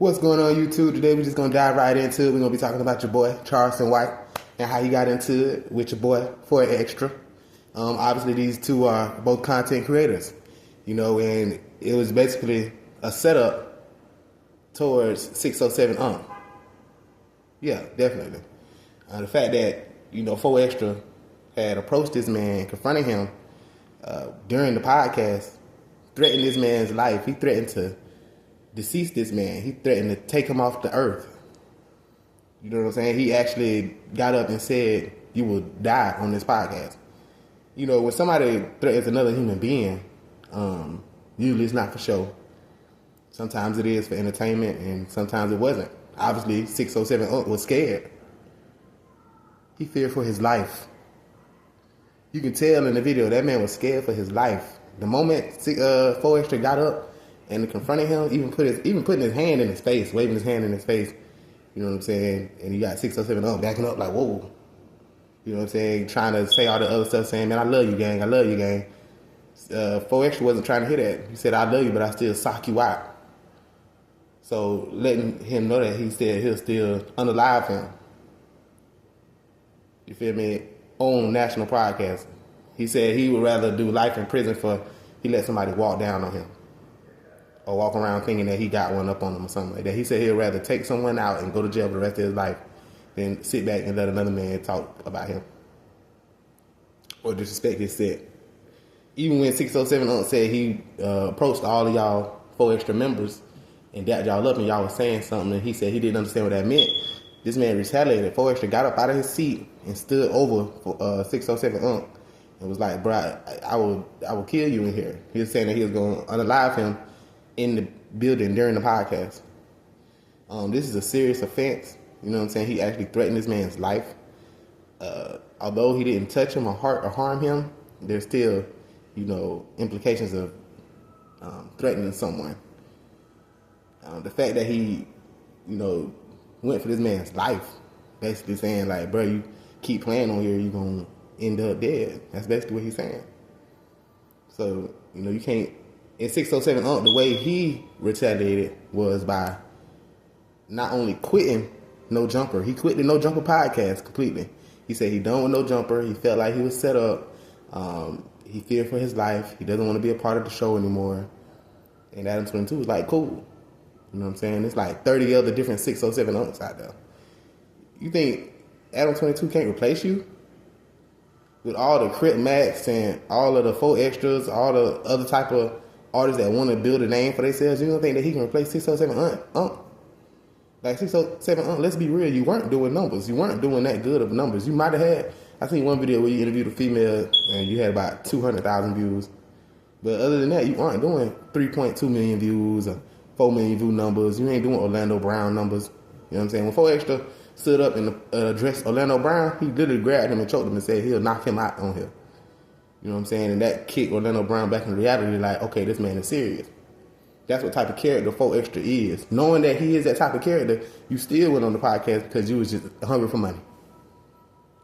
What's going on, YouTube? Today we're just going to dive right into it. We're going to be talking about your boy, Charleston White, and how he got into it with your boy, For Extra. Obviously, these two are both content creators, and it was basically a setup towards 607 Yeah, definitely. The fact that, For Extra had approached this man, confronting him during the podcast, threatened this man's life. He threatened to decease this man. He threatened to take him off the earth. You know what I'm saying? He actually got up and said, "You will die on this podcast." When somebody threatens another human being, usually it's not for show. Sometimes it is for entertainment, and sometimes it wasn't. Obviously, 607 was scared. He feared for his life. You can tell in the video that man was scared for his life. The moment 4 Extra got up and confronted him, even putting his hand in his face, waving his hand in his face, you know what I'm saying? And you got 607 backing up like, whoa. You know what I'm saying? Trying to say all the other stuff, saying, "Man, I love you, gang. I love you, gang." 4 Extra wasn't trying to hear that. He said, "I love you, but I still sock you out." So letting him know that he said he'll still unalive him. You feel me? On national podcast. He said he would rather do life in prison for he let somebody walk down on him. Or walk around thinking that he got one up on him or something like that. He said he'd rather take someone out and go to jail for the rest of his life than sit back and let another man talk about him. Or disrespect his set. Even when 607 said he approached all of y'all 4 Extra members and dapped y'all up and y'all was saying something and he said he didn't understand what that meant. This man retaliated. 4 Extra got up out of his seat and stood over for 607 and was like, "Bro, I will kill you in here." He was saying that he was going to unalive him in the building during the podcast. This is a serious offense. You know what I'm saying? He actually threatened this man's life. Although he didn't touch him or hurt or harm him, there's still, implications of threatening someone. The fact that he, went for this man's life, basically saying like, "Bro, you keep playing on here, you're going to end up dead." That's basically what he's saying. So, you can't. In 607 the way he retaliated was by not only quitting No Jumper. He quit the No Jumper podcast completely. He said he done with No Jumper. He felt like he was set up. He feared for his life. He doesn't want to be a part of the show anymore. And Adam 22 was like, cool. You know what I'm saying? There's like 30 other different 607 out there. You think Adam 22 can't replace you? With all the Crit Max and all of the 4 Extras, all the other type of artists that want to build a name for themselves, you don't think that he can replace 607 Like 607 let's be real, you weren't doing numbers. You weren't doing that good of numbers. You might have had, I seen one video where you interviewed a female and you had about 200,000 views. But other than that, you aren't doing 3.2 million views or 4 million view numbers. You ain't doing Orlando Brown numbers. You know what I'm saying? When 4 Extra stood up and addressed Orlando Brown, he literally grabbed him and choked him and said he'll knock him out on here. You know what I'm saying? And that kicked Orlando Brown back in reality, like, okay, this man is serious. That's what type of character 4 Extra is. Knowing that he is that type of character, you still went on the podcast because you was just hungry for money.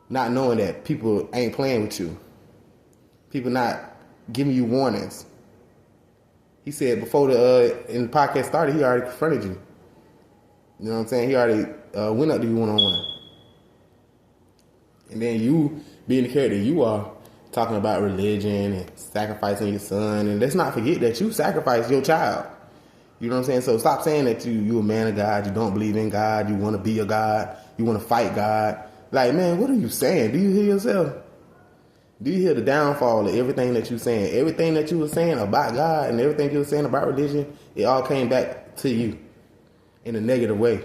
Not knowing that people ain't playing with you. People not giving you warnings. He said before in the podcast started, he already confronted you. You know what I'm saying? He already went up to you one-on-one. And then you, being the character you are, talking about religion and sacrificing your son. And let's not forget that you sacrificed your child. You know what I'm saying? So stop saying that you a man of God, you don't believe in God, you want to be a God, you want to fight God. Like, man, what are you saying? Do you hear yourself? Do you hear the downfall of everything that you're saying? Everything that you were saying about God and everything you were saying about religion, it all came back to you in a negative way.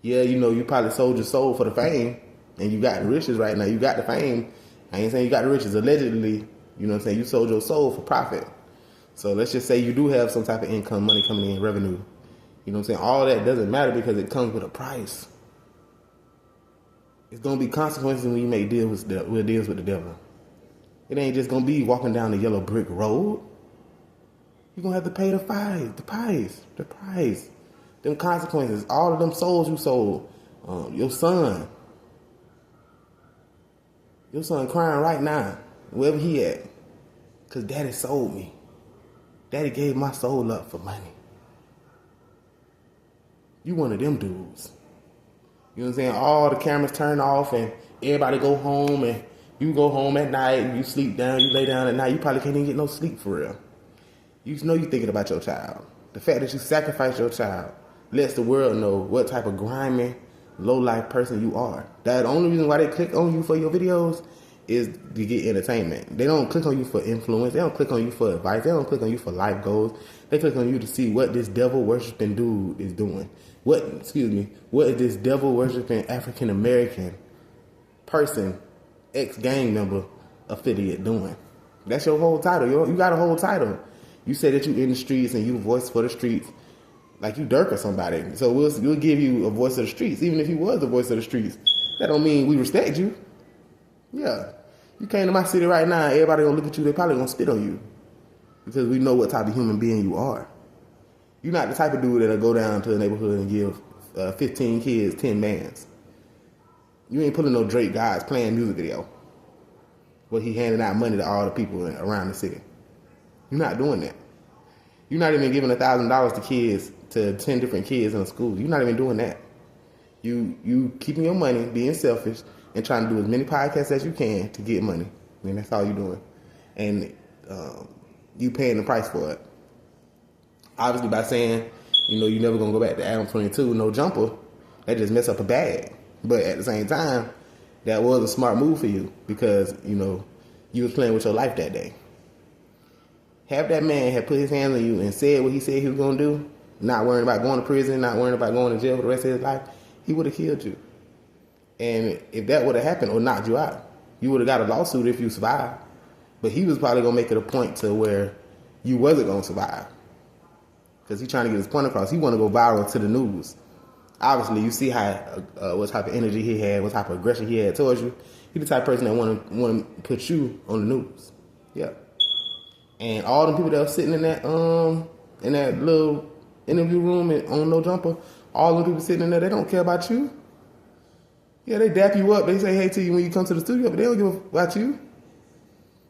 Yeah, you probably sold your soul for the fame and you got the riches right now. You got the fame. I ain't saying you got the riches. Allegedly, you know what I'm saying, you sold your soul for profit. So let's just say you do have some type of income, money coming in, revenue. You know what I'm saying? All that doesn't matter because it comes with a price. It's going to be consequences when you make deals with the devil. It ain't just going to be walking down the yellow brick road. You're going to have to pay the price. Them consequences, all of them souls you sold. Your son crying right now, wherever he at. Because daddy sold me. Daddy gave my soul up for money. You one of them dudes. You know what I'm saying? All the cameras turn off and everybody go home, and you go home at night and you sleep down, you lay down at night, you probably can't even get no sleep for real. You know you're thinking about your child. The fact that you sacrifice your child lets the world know what type of grimy, low-life person you are. That's the only reason why they click on you for your videos is to get entertainment. They don't click on you for influence. They don't click on you for advice. They don't click on you for life goals. They click on you to see what this devil-worshipping dude is doing. What is this devil-worshipping African-American person, ex-gang member, affiliate doing? That's your whole title. You got a whole title. You say that you in the streets and you voice for the streets, like you Dirk or somebody. So we'll give you a voice of the streets. Even if you was the voice of the streets, that don't mean we respect you. Yeah. You came to my city right now, everybody gonna look at you, they probably gonna spit on you. Because we know what type of human being you are. You're not the type of dude that'll go down to the neighborhood and give 15 kids 10 mans. You ain't pulling no Drake God's playing music video where he handing out money to all the people around the city. You're not doing that. You're not even giving $1,000 to kids, to 10 different kids in a school. You're not even doing that. You keeping your money, being selfish, and trying to do as many podcasts as you can to get money. I mean, that's all you're doing. And you paying the price for it. Obviously, by saying, you're never going to go back to Adam 22, no jumper, that just mess up a bag. But at the same time, that was a smart move for you because, you was playing with your life that day. Have that man had put his hands on you and said what he said he was going to do, not worrying about going to prison, not worrying about going to jail for the rest of his life, he would have killed you. And if that would have happened or knocked you out, you would have got a lawsuit if you survived. But he was probably going to make it a point to where you wasn't going to survive. Because he's trying to get his point across. He want to go viral to the news. Obviously, you see how what type of energy he had, what type of aggression he had towards you. He's the type of person that want to put you on the news. Yeah. And all the people that were sitting in that little interview room on No Jumper, all the people sitting in there, they don't care about you. Yeah, they dap you up. They say hey to you when you come to the studio, but they don't give a about you.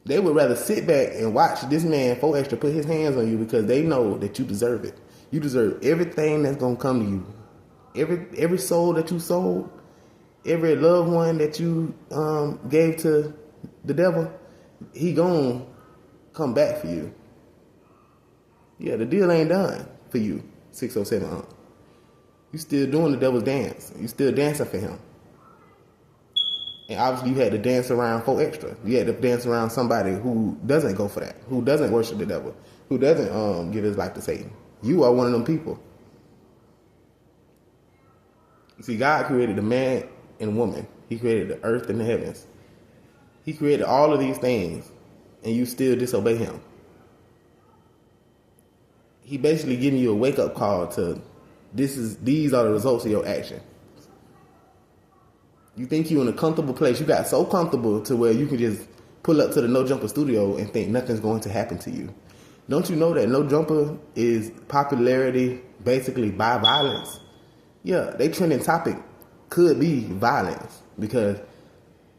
They would rather sit back and watch this man, 4Extra, put his hands on you because they know that you deserve it. You deserve everything that's going to come to you. Every soul that you sold, every loved one that you gave to the devil, he going to come back for you. Yeah, the deal ain't done for you, 607. You still doing the devil's dance. You still dancing for him. And obviously you had to dance around 4Extra. You had to dance around somebody who doesn't go for that, who doesn't worship the devil, who doesn't give his life to Satan. You are one of them people. See, God created the man and woman. He created the earth and the heavens. He created all of these things, and you still disobey him. He basically giving you a wake-up call to these are the results of your action. You think you're in a comfortable place. You got so comfortable to where you can just pull up to the No Jumper studio and think nothing's going to happen to you. Don't you know that No Jumper is popularity basically by violence? Yeah, they trending topic could be violence because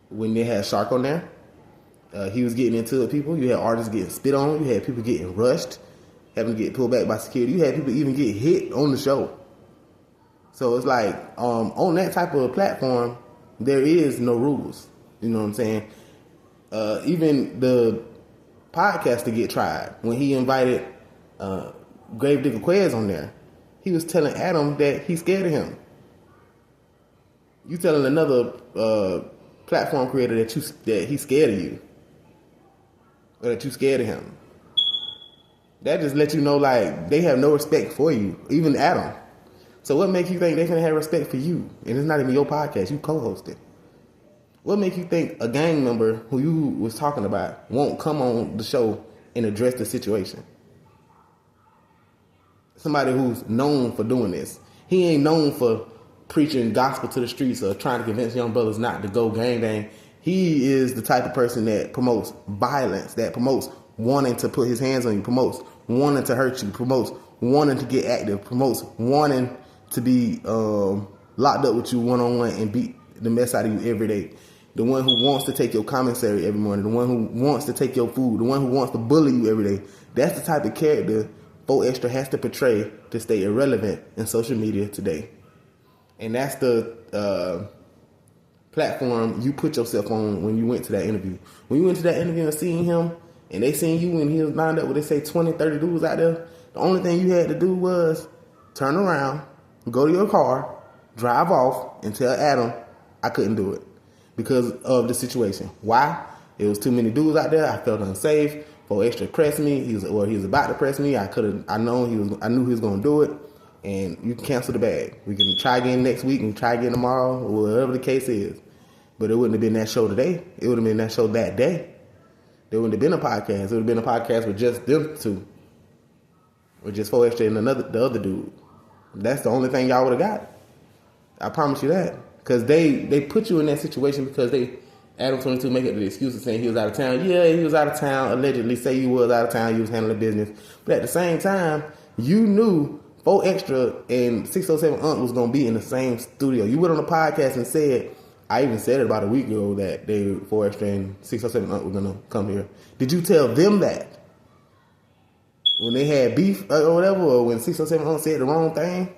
when they had Shark on there, he was getting into it people. You had artists getting spit on. You had people getting rushed, having to get pulled back by security. You had people even get hit on the show. So it's like on that type of platform, there is no rules. You know what I'm saying? Even the podcast to get tried, when he invited Gravedigger Quez on there, he was telling Adam that he's scared of him. You telling another platform creator that he's scared of you, or that you scared of him. That just lets you know like they have no respect for you, even Adam. So what makes you think they're gonna have respect for you? And it's not even your podcast, you co-hosted. What makes you think a gang member who you was talking about won't come on the show and address the situation? Somebody who's known for doing this. He ain't known for preaching gospel to the streets or trying to convince young brothers not to go gang. He is the type of person that promotes violence, that promotes wanting to put his hands on you, promotes wanting to hurt you, promotes wanting to get active, promotes wanting to be locked up with you one-on-one and beat the mess out of you every day. The one who wants to take your commissary every morning, the one who wants to take your food, the one who wants to bully you every day. That's the type of character 4 Extra has to portray to stay irrelevant in social media today. And that's the platform you put yourself on when you went to that interview. When you went to that interview and seen him, and they seen you and he was lined up with, they say, 20, 30 dudes out there, the only thing you had to do was turn around, go to your car, drive off, and tell Adam, I couldn't do it because of the situation. Why? It was too many dudes out there. I felt unsafe. 4 Extra pressed me. He was about to press me. I knew he was going to do it. And you can cancel the bag. We can try again next week and try again tomorrow, or whatever the case is. But it wouldn't have been that show today. It would have been that show that day. There wouldn't have been a podcast. It would have been a podcast with just them two. Or just 4 Extra and the other dude. That's the only thing y'all would have got. I promise you that. Because they put you in that situation because Adam 22 make it the excuse of saying he was out of town. Yeah, he was out of town. Allegedly say he was out of town. He was handling business. But at the same time, you knew 4 Extra and 607 Unc was going to be in the same studio. You went on the podcast and said, I even said it about a week ago that 4 Extra and 607 Unc were going to come here. Did you tell them that? When they had beef or whatever, or when 607 Unc said the wrong thing?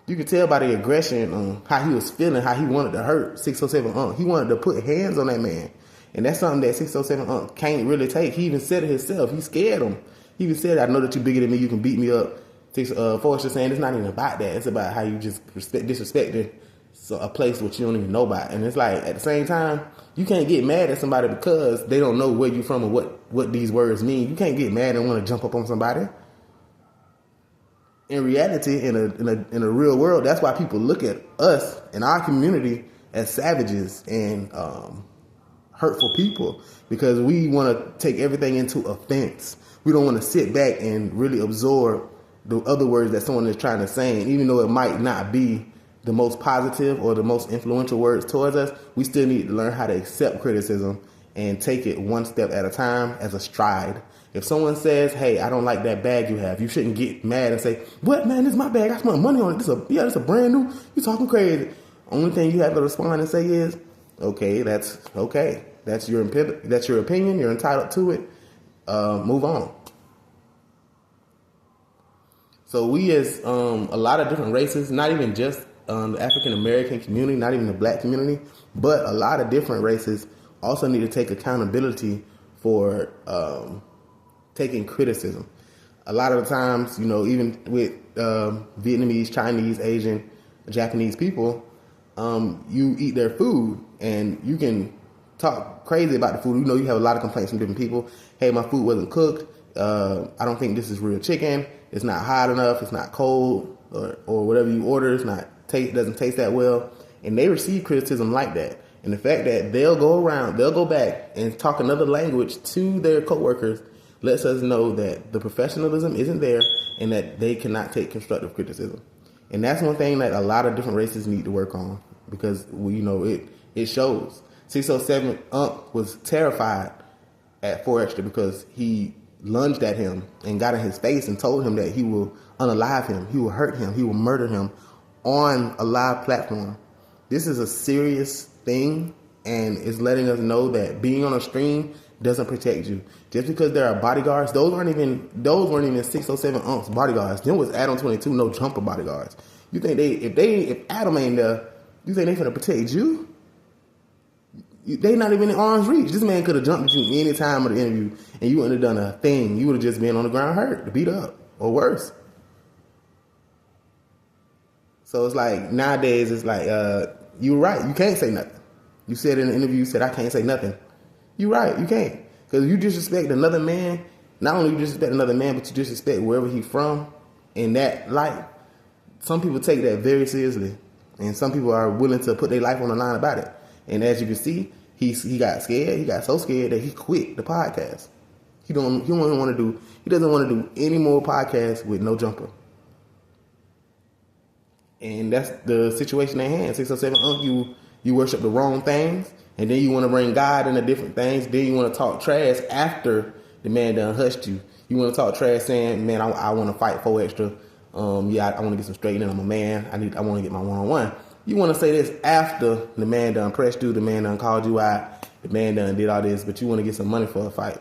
You could tell by the aggression on how he was feeling, how he wanted to hurt 607 Unc. He wanted to put hands on that man. And that's something that 607 Unc can't really take. He even said it himself. He scared him. He even said, I know that you're bigger than me. You can beat me up. 4 Extra saying it's not even about that. It's about how you just disrespecting a place which you don't even know about. And it's like, at the same time, you can't get mad at somebody because they don't know where you're from or what these words mean. You can't get mad and want to jump up on somebody. In reality, in a real world, that's why people look at us and our community as savages and hurtful people, because we want to take everything into offense. We don't want to sit back and really absorb the other words that someone is trying to say. And even though it might not be the most positive or the most influential words towards us, we still need to learn how to accept criticism and take it one step at a time as a stride. If someone says, hey, I don't like that bag you have, you shouldn't get mad and say, what, man, this is my bag. I spent money on it. This is a brand new. You talking crazy. Only thing you have to respond and say is, okay. That's your opinion. You're entitled to it. Move on. So we as a lot of different races, not even just the African-American community, not even the black community, but a lot of different races also need to take accountability for taking criticism. A lot of the times, even with Vietnamese, Chinese, Asian, Japanese people, you eat their food and you can talk crazy about the food. You have a lot of complaints from different people. Hey, my food wasn't cooked. I don't think this is real chicken. It's not hot enough. It's not cold, or whatever you order. It's not doesn't taste that well. And they receive criticism like that. And the fact that they'll go back and talk another language to their coworkers lets us know that the professionalism isn't there and that they cannot take constructive criticism. And that's one thing that a lot of different races need to work on, because it shows. 607 Unc was terrified at 4 Extra because he lunged at him and got in his face and told him that he will unalive him, he will hurt him, he will murder him on a live platform. This is a serious thing, and it's letting us know that being on a stream doesn't protect you. Just because there are bodyguards, those weren't even 607 Unc's bodyguards. Them was Adam 22 no jumper bodyguards. You think if Adam ain't there, you think they finna protect you? They not even in arm's reach. This man could have jumped at you any time of the interview and you wouldn't have done a thing. You would have just been on the ground hurt, beat up, or worse. So it's like, nowadays, it's like, you're right. You can't say nothing. You said in the interview, you said, I can't say nothing. You're right. You can't. Because you disrespect another man. Not only you disrespect another man, but you disrespect wherever he's from. In that light, some people take that very seriously. And some people are willing to put their life on the line about it. And as you can see, he got scared. He got so scared that he quit the podcast. He doesn't want to do any more podcasts with no jumper. And that's the situation at hand. 607 Unc, you worship the wrong things, and then you want to bring God into different things. Then you want to talk trash after the man done hushed you. You want to talk trash saying, man, I want to fight 4 Extra. I want to get some straightening. I'm a man. I want to get my one-on-one. You want to say this after the man done pressed you, the man done called you out, the man done did all this, but you want to get some money for a fight.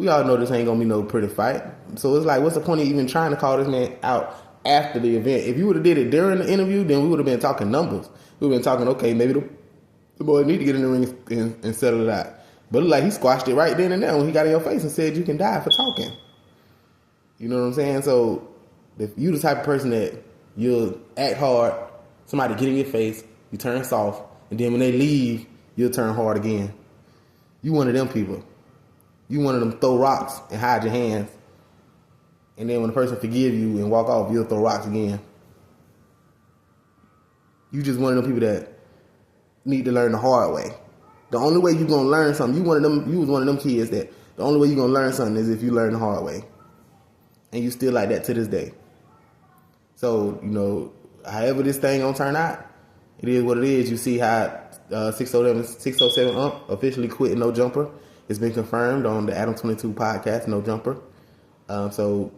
We all know this ain't gonna be no pretty fight. So it's like, what's the point of even trying to call this man out after the event? If you would have did it during the interview, then we would have been talking numbers. We would have been talking, okay, maybe the boy need to get in the ring and settle it out. But it like he squashed it right then and there when he got in your face and said you can die for talking. You know what I'm saying? So if you the type of person that you'll act hard, somebody get in your face, you turn soft, and then when they leave, you'll turn hard again. You one of them people. You one of them throw rocks and hide your hands. And then when the person forgive you and walk off, you'll throw rocks again. You just one of them people that need to learn the hard way. The only way you're gonna learn something, you was one of them kids that the only way you're gonna learn something is if you learn the hard way. And you still like that to this day. So, however this thing gonna turn out, it is what it is. You see how 607 officially quit No Jumper. It's been confirmed on the Adam 22 podcast, No Jumper. Only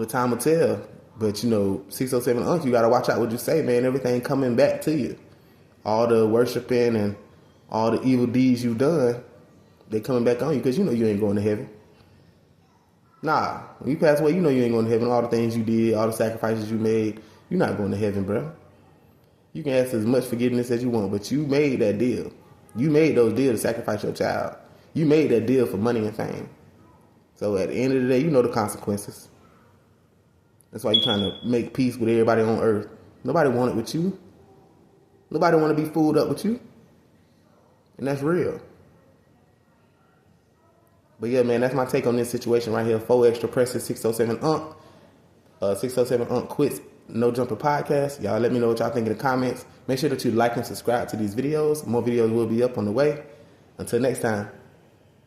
time will tell. But, 607 you got to watch out what you say, man. Everything coming back to you. All the worshiping and all the evil deeds you've done, they coming back on you because you ain't going to heaven. Nah, when you pass away, you ain't going to heaven. All the things you did, all the sacrifices you made, you're not going to heaven, bro. You can ask as much forgiveness as you want, but you made that deal. You made those deals to sacrifice your child. You made that deal for money and fame. So at the end of the day, you know the consequences. That's why you're trying to make peace with everybody on earth. Nobody want it with you. Nobody want to be fooled up with you. And that's real. But yeah, man, that's my take on this situation right here. 4 extra presses, 607 607 quits No Jumper podcast. Y'all let me know what y'all think in the comments. Make sure that you like and subscribe to these videos. More videos will be up on the way. Until next time.